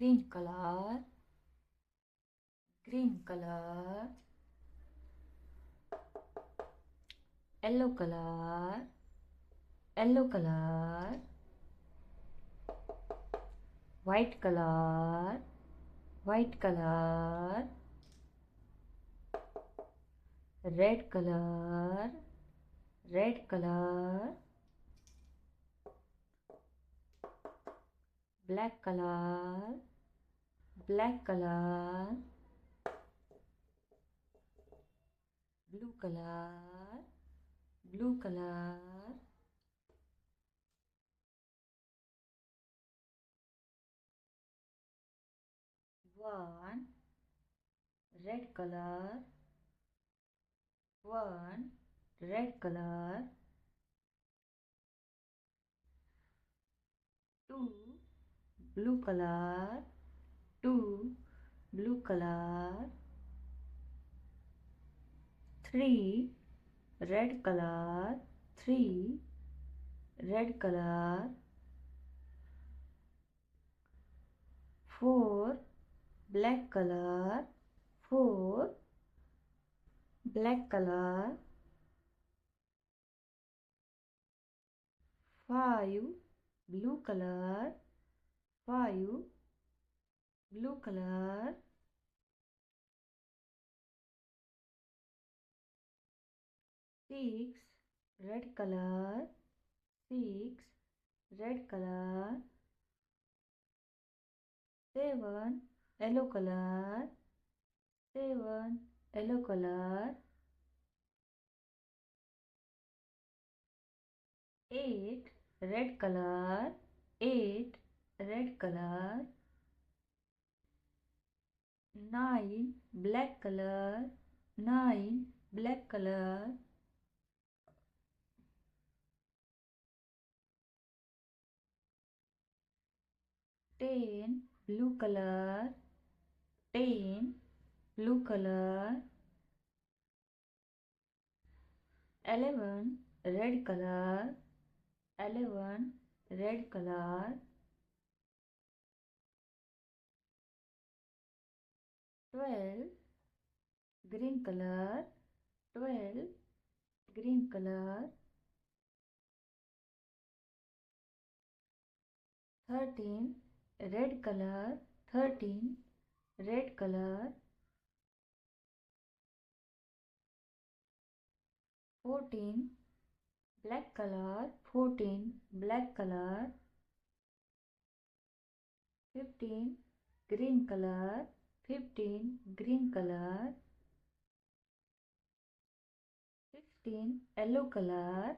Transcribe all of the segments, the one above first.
green color, green color, yellow color, yellow color, white color, white color, red color, red color, black color, black color, blue color, blue color, one red color, one red color, two blue color, two blue color, three red color, three red color, four black color, four black color, five blue color, five blue color, six red color, six red color, seven yellow color, seven yellow color, eight red color, eight red color, nine black color, nine black color, 10 blue color, 10 blue color, 11 red color, 11 red color, 12 green color, 12 green color, 13 red color, 13 red color, 14 black color, 14 black color, 15 green color, 15 green color, 16 yellow color,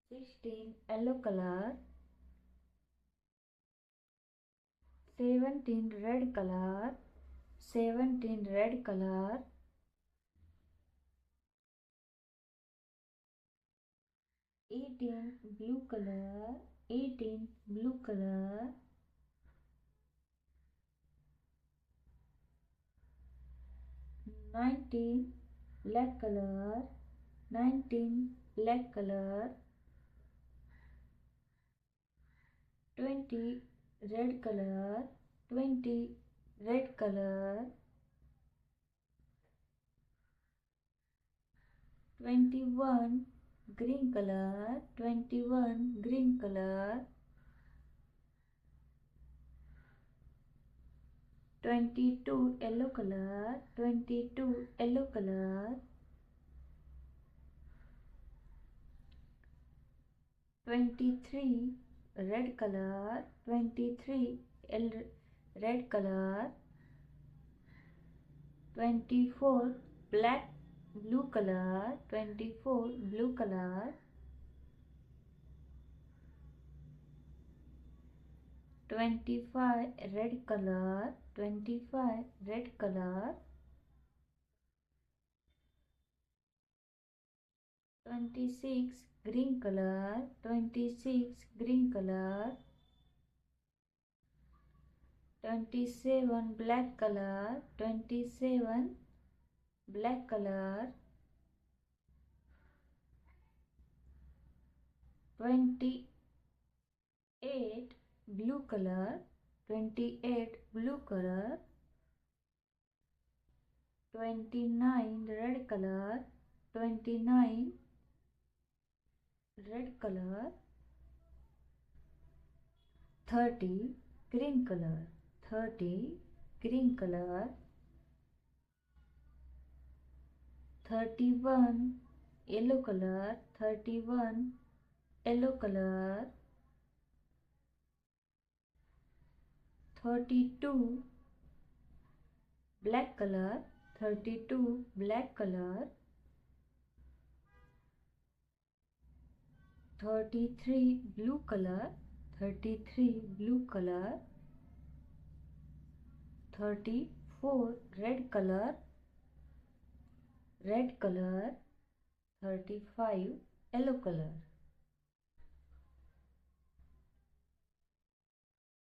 16 yellow color, 17 red color, 17 red color, 18 blue color, 18 blue color, 19 black color, 19 black color, 20 red color, 20 red color, 21 green color, 21 green color, 22 yellow color, 22 yellow color, 23 red color, 23 red color, 24 black blue color, 24 blue color, 25 red color, 25 red color, 26 green color, 26 green color, 27 black color, 27 black color, 28 blue color, 28 blue color, 29 red color, 29 red color, 30 green color, 30 green color, 31 yellow color, 31 yellow color, 32 black color, 32 black color, 33 blue color, 33 blue color, 34 red color, red color, 35 yellow color.